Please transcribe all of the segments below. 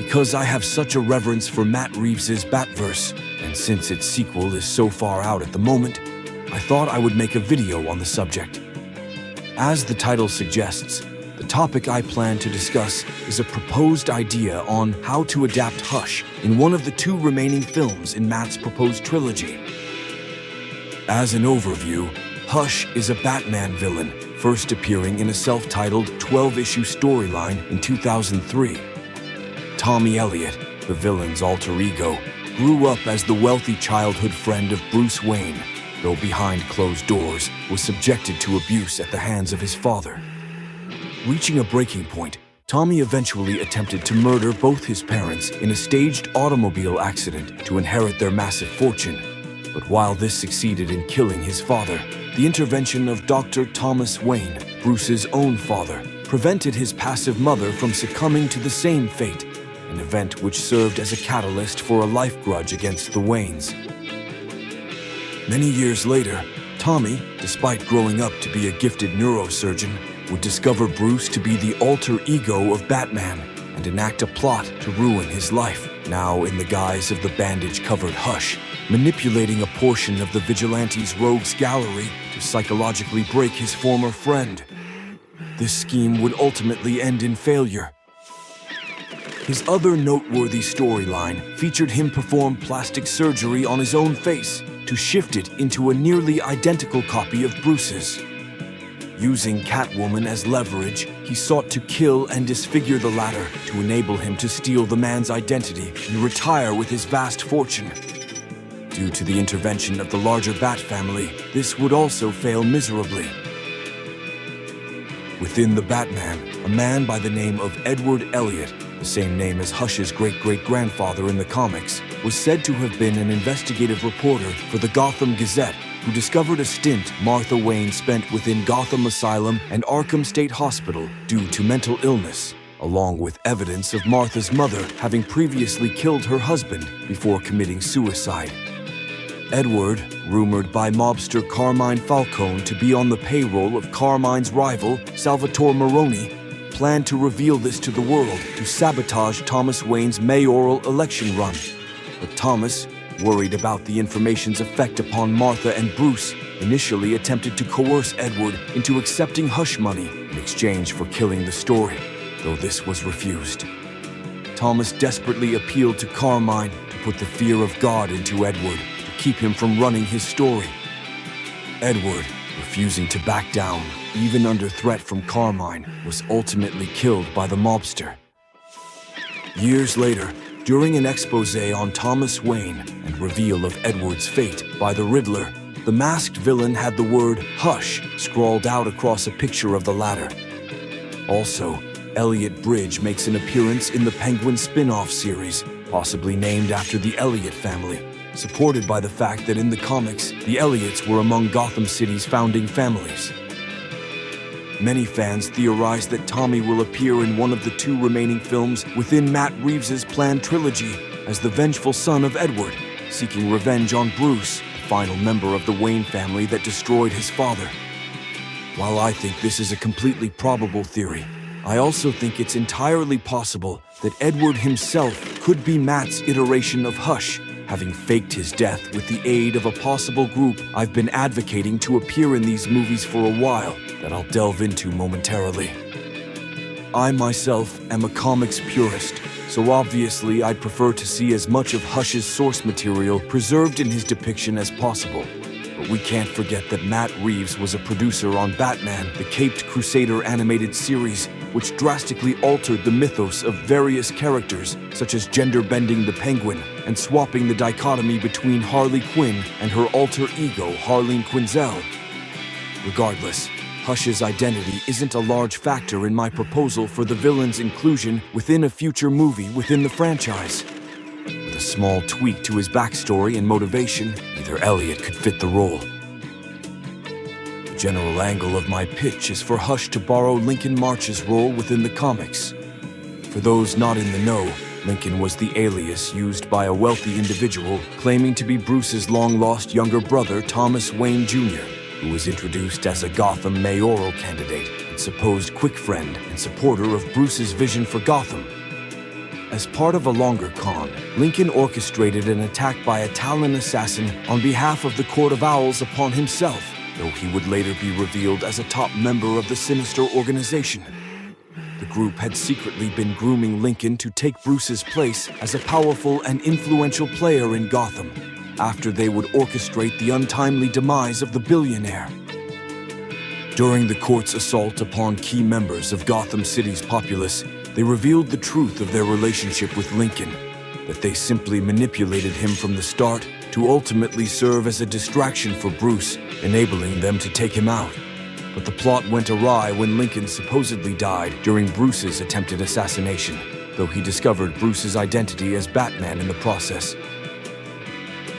Because I have such a reverence for Matt Reeves' Batverse, and since its sequel is so far out at the moment, I thought I would make a video on the subject. As the title suggests, the topic I plan to discuss is a proposed idea on how to adapt Hush in one of the 2 remaining films in Matt's proposed trilogy. As an overview, Hush is a Batman villain, first appearing in a self-titled 12-issue storyline in 2003. Tommy Elliot, the villain's alter ego, grew up as the wealthy childhood friend of Bruce Wayne, though behind closed doors was subjected to abuse at the hands of his father. Reaching a breaking point, Tommy eventually attempted to murder both his parents in a staged automobile accident to inherit their massive fortune. But while this succeeded in killing his father, the intervention of Dr. Thomas Wayne, Bruce's own father, prevented his passive mother from succumbing to the same fate, an event which served as a catalyst for a life grudge against the Waynes. Many years later, Tommy, despite growing up to be a gifted neurosurgeon, would discover Bruce to be the alter ego of Batman and enact a plot to ruin his life, now in the guise of the bandage-covered Hush, manipulating a portion of the Vigilante's rogues gallery to psychologically break his former friend. This scheme would ultimately end in failure. His other noteworthy storyline featured him perform plastic surgery on his own face to shift it into a nearly identical copy of Bruce's. Using Catwoman as leverage, he sought to kill and disfigure the latter to enable him to steal the man's identity and retire with his vast fortune. Due to the intervention of the larger Bat family, this would also fail miserably. Within the Batman, a man by the name of Edward Elliot, the same name as Hush's great-great-grandfather in the comics, was said to have been an investigative reporter for the Gotham Gazette who discovered a stint Martha Wayne spent within Gotham Asylum and Arkham State Hospital due to mental illness, along with evidence of Martha's mother having previously killed her husband before committing suicide. Edward, rumored by mobster Carmine Falcone to be on the payroll of Carmine's rival, Salvatore Maroni, planned to reveal this to the world to sabotage Thomas Wayne's mayoral election run. But Thomas, worried about the information's effect upon Martha and Bruce, initially attempted to coerce Edward into accepting hush money in exchange for killing the story, though this was refused. Thomas desperately appealed to Carmine to put the fear of God into Edward to keep him from running his story. Edward, refusing to back down, even under threat from Carmine, was ultimately killed by the mobster. Years later, during an exposé on Thomas Wayne and reveal of Edward's fate by the Riddler, the masked villain had the word "Hush" scrawled out across a picture of the latter. Also, Elliot Bridge makes an appearance in the Penguin spin-off series, possibly named after the Elliot family, supported by the fact that in the comics, the Elliots were among Gotham City's founding families. Many fans theorize that Tommy will appear in one of the 2 remaining films within Matt Reeves' planned trilogy as the vengeful son of Edward, seeking revenge on Bruce, the final member of the Wayne family that destroyed his father. While I think this is a completely probable theory, I also think it's entirely possible that Edward himself could be Matt's iteration of Hush, having faked his death with the aid of a possible group I've been advocating to appear in these movies for a while that I'll delve into momentarily. I myself am a comics purist, so obviously I'd prefer to see as much of Hush's source material preserved in his depiction as possible. But we can't forget that Matt Reeves was a producer on Batman, the Caped Crusader animated series, which drastically altered the mythos of various characters, such as gender-bending the Penguin and swapping the dichotomy between Harley Quinn and her alter ego, Harleen Quinzel. Regardless, Hush's identity isn't a large factor in my proposal for the villain's inclusion within a future movie within the franchise. With a small tweak to his backstory and motivation, either Elliot could fit the role. The general angle of my pitch is for Hush to borrow Lincoln March's role within the comics. For those not in the know, Lincoln was the alias used by a wealthy individual claiming to be Bruce's long-lost younger brother, Thomas Wayne Jr., who was introduced as a Gotham mayoral candidate and supposed quick friend and supporter of Bruce's vision for Gotham. As part of a longer con, Lincoln orchestrated an attack by a Talon assassin on behalf of the Court of Owls upon himself, though he would later be revealed as a top member of the sinister organization. The group had secretly been grooming Lincoln to take Bruce's place as a powerful and influential player in Gotham, after they would orchestrate the untimely demise of the billionaire. During the court's assault upon key members of Gotham City's populace, they revealed the truth of their relationship with Lincoln, that they simply manipulated him from the start to ultimately serve as a distraction for Bruce, enabling them to take him out. But the plot went awry when Lincoln supposedly died during Bruce's attempted assassination, though he discovered Bruce's identity as Batman in the process.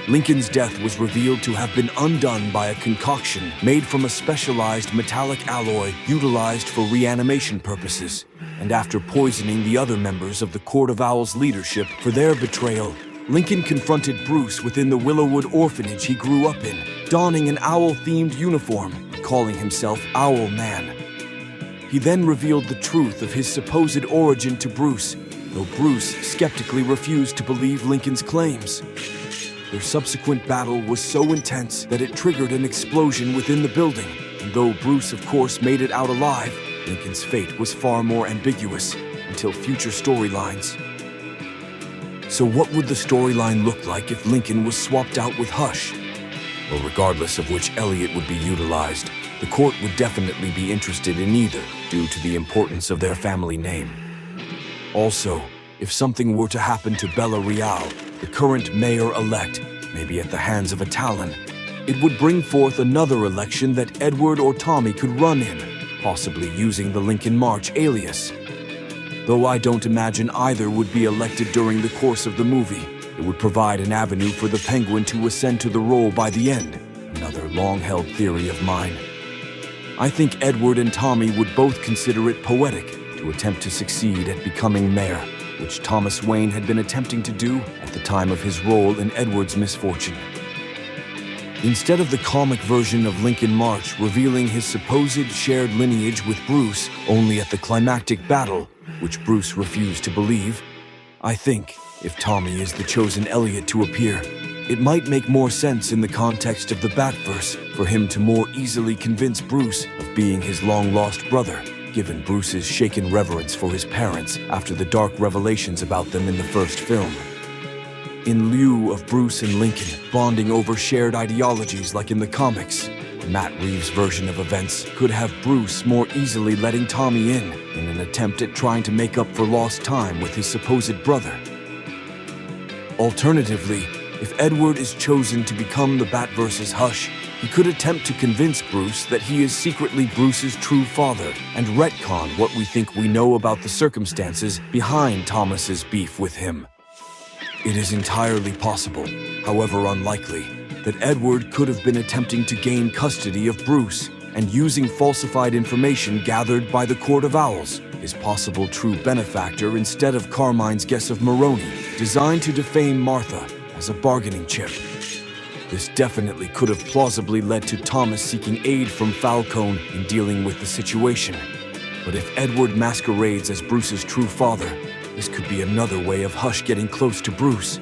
Lincoln's death was revealed to have been undone by a concoction made from a specialized metallic alloy utilized for reanimation purposes, and after poisoning the other members of the Court of Owls leadership for their betrayal, Lincoln confronted Bruce within the Willowwood orphanage he grew up in, donning an owl-themed uniform and calling himself Owl Man. He then revealed the truth of his supposed origin to Bruce, though Bruce skeptically refused to believe Lincoln's claims. Their subsequent battle was so intense that it triggered an explosion within the building, and though Bruce of course made it out alive, Lincoln's fate was far more ambiguous until future storylines. So what would the storyline look like if Lincoln was swapped out with Hush? Well, regardless of which Elliot would be utilized, the court would definitely be interested in either, due to the importance of their family name. Also, if something were to happen to Bella Real, the current mayor-elect, maybe at the hands of a Talon, it would bring forth another election that Edward or Tommy could run in, possibly using the Lincoln March alias. Though I don't imagine either would be elected during the course of the movie, it would provide an avenue for the Penguin to ascend to the role by the end, another long-held theory of mine. I think Edward and Tommy would both consider it poetic to attempt to succeed at becoming mayor, which Thomas Wayne had been attempting to do at the time of his role in Edward's misfortune. Instead of the comic version of Lincoln March revealing his supposed shared lineage with Bruce only at the climactic battle, which Bruce refused to believe, I think, if Tommy is the chosen Elliot to appear, it might make more sense in the context of the Batverse for him to more easily convince Bruce of being his long-lost brother, given Bruce's shaken reverence for his parents after the dark revelations about them in the first film. In lieu of Bruce and Lincoln bonding over shared ideologies like in the comics, Matt Reeves' version of events could have Bruce more easily letting Tommy in an attempt at trying to make up for lost time with his supposed brother. Alternatively, if Edward is chosen to become the Batverse's Hush, he could attempt to convince Bruce that he is secretly Bruce's true father and retcon what we think we know about the circumstances behind Thomas's beef with him. It is entirely possible, however unlikely, that Edward could have been attempting to gain custody of Bruce and using falsified information gathered by the Court of Owls, his possible true benefactor instead of Carmine's guess of Maroney, designed to defame Martha as a bargaining chip. This definitely could have plausibly led to Thomas seeking aid from Falcone in dealing with the situation. But if Edward masquerades as Bruce's true father, this could be another way of Hush getting close to Bruce.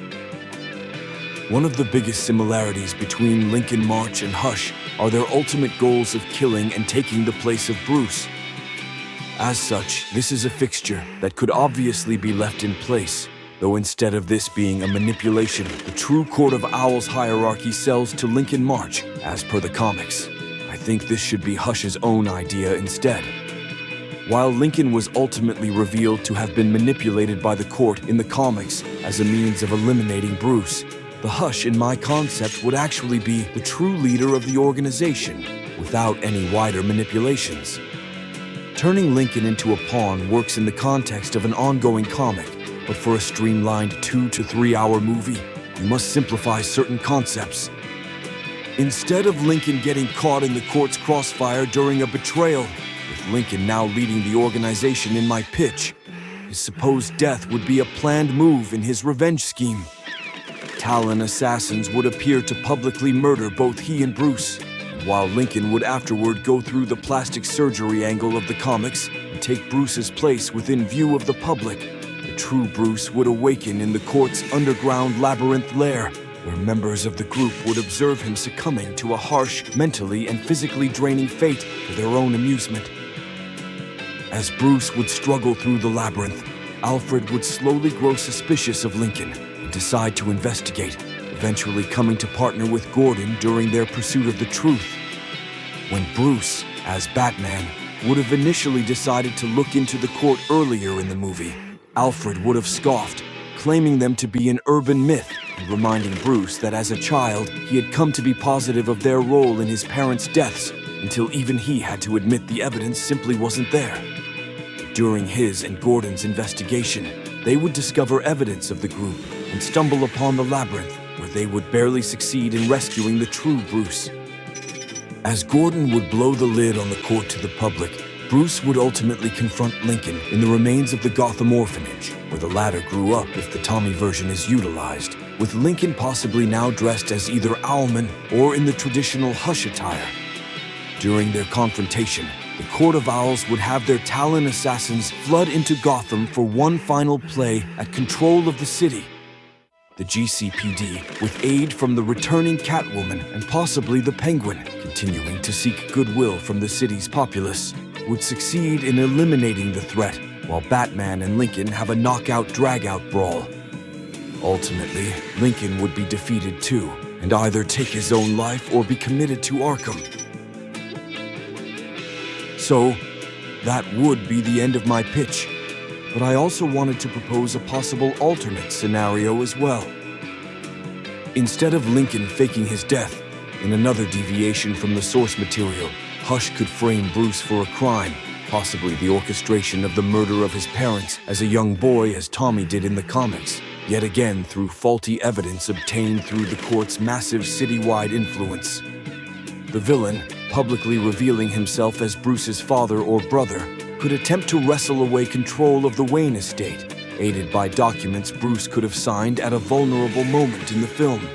One of the biggest similarities between Lincoln March and Hush are their ultimate goals of killing and taking the place of Bruce. As such, this is a fixture that could obviously be left in place, though instead of this being a manipulation, the true Court of Owls hierarchy sells to Lincoln March, as per the comics. I think this should be Hush's own idea instead. While Lincoln was ultimately revealed to have been manipulated by the court in the comics as a means of eliminating Bruce, the Hush in my concept would actually be the true leader of the organization, without any wider manipulations. Turning Lincoln into a pawn works in the context of an ongoing comic, but for a streamlined 2 to 3 hour movie, you must simplify certain concepts. Instead of Lincoln getting caught in the court's crossfire during a betrayal, with Lincoln now leading the organization in my pitch, his supposed death would be a planned move in his revenge scheme. Talon assassins would appear to publicly murder both he and Bruce, and while Lincoln would afterward go through the plastic surgery angle of the comics and take Bruce's place within view of the public, the true Bruce would awaken in the court's underground labyrinth lair, where members of the group would observe him succumbing to a harsh, mentally and physically draining fate for their own amusement. As Bruce would struggle through the labyrinth, Alfred would slowly grow suspicious of Lincoln and decide to investigate, eventually coming to partner with Gordon during their pursuit of the truth. When Bruce, as Batman, would have initially decided to look into the court earlier in the movie, Alfred would have scoffed, claiming them to be an urban myth and reminding Bruce that as a child, he had come to be positive of their role in his parents' deaths until even he had to admit the evidence simply wasn't there. During his and Gordon's investigation, they would discover evidence of the group and stumble upon the labyrinth, where they would barely succeed in rescuing the true Bruce. As Gordon would blow the lid on the court to the public, Bruce would ultimately confront Lincoln in the remains of the Gotham orphanage, where the latter grew up if the Tommy version is utilized, with Lincoln possibly now dressed as either Owlman or in the traditional Hush attire. During their confrontation, the Court of Owls would have their Talon assassins flood into Gotham for one final play at control of the city. The GCPD, with aid from the returning Catwoman and possibly the Penguin, continuing to seek goodwill from the city's populace, would succeed in eliminating the threat, while Batman and Lincoln have a knockout-dragout brawl. Ultimately, Lincoln would be defeated too, and either take his own life or be committed to Arkham. So, that would be the end of my pitch, but I also wanted to propose a possible alternate scenario as well. Instead of Lincoln faking his death, in another deviation from the source material, Hush could frame Bruce for a crime, possibly the orchestration of the murder of his parents as a young boy as Tommy did in the comics, yet again through faulty evidence obtained through the court's massive citywide influence. The villain, publicly revealing himself as Bruce's father or brother, could attempt to wrestle away control of the Wayne estate, aided by documents Bruce could have signed at a vulnerable moment in the film.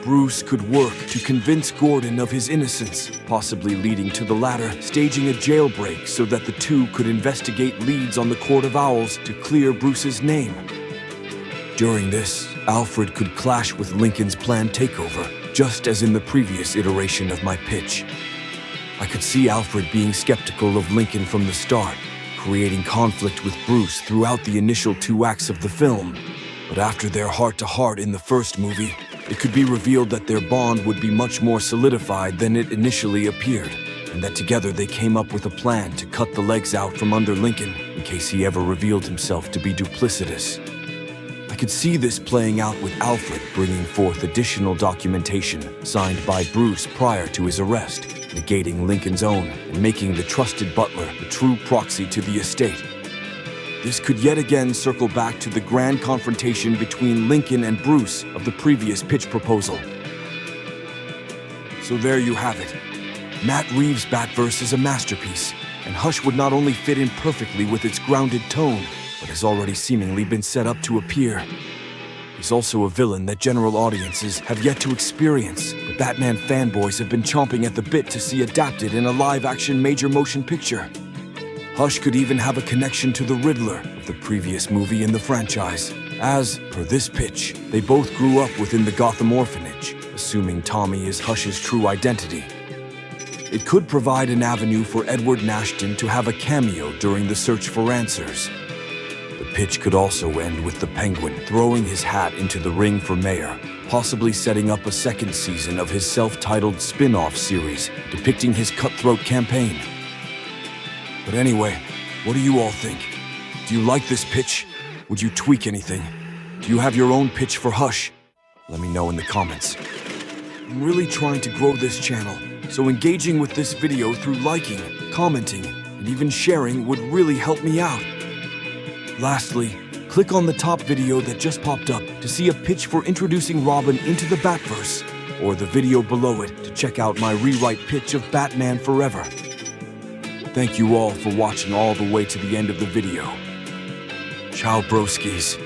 Bruce could work to convince Gordon of his innocence, possibly leading to the latter staging a jailbreak so that the two could investigate leads on the Court of Owls to clear Bruce's name. During this, Alfred could clash with Lincoln's planned takeover, just as in the previous iteration of my pitch. I could see Alfred being skeptical of Lincoln from the start, creating conflict with Bruce throughout the initial 2 acts of the film. But after their heart-to-heart in the first movie, it could be revealed that their bond would be much more solidified than it initially appeared, and that together they came up with a plan to cut the legs out from under Lincoln in case he ever revealed himself to be duplicitous. I could see this playing out with Alfred bringing forth additional documentation signed by Bruce prior to his arrest, negating Lincoln's own and making the trusted butler the true proxy to the estate. This could yet again circle back to the grand confrontation between Lincoln and Bruce of the previous pitch proposal. So there you have it. Matt Reeves Batverse is a masterpiece, and Hush would not only fit in perfectly with its grounded tone, but has already seemingly been set up to appear. He's also a villain that general audiences have yet to experience, but Batman fanboys have been chomping at the bit to see adapted in a live-action major motion picture. Hush could even have a connection to the Riddler of the previous movie in the franchise, as, per this pitch, they both grew up within the Gotham orphanage, assuming Tommy is Hush's true identity. It could provide an avenue for Edward Nashton to have a cameo during the search for answers. The pitch could also end with the Penguin throwing his hat into the ring for mayor, possibly setting up a second season of his self-titled spin-off series depicting his cutthroat campaign. But anyway, what do you all think? Do you like this pitch? Would you tweak anything? Do you have your own pitch for Hush? Let me know in the comments. I'm really trying to grow this channel, so engaging with this video through liking, commenting, and even sharing would really help me out. Lastly, click on the top video that just popped up to see a pitch for introducing Robin into the Batverse, or the video below it to check out my rewrite pitch of Batman Forever. Thank you all for watching all the way to the end of the video. Ciao broskies.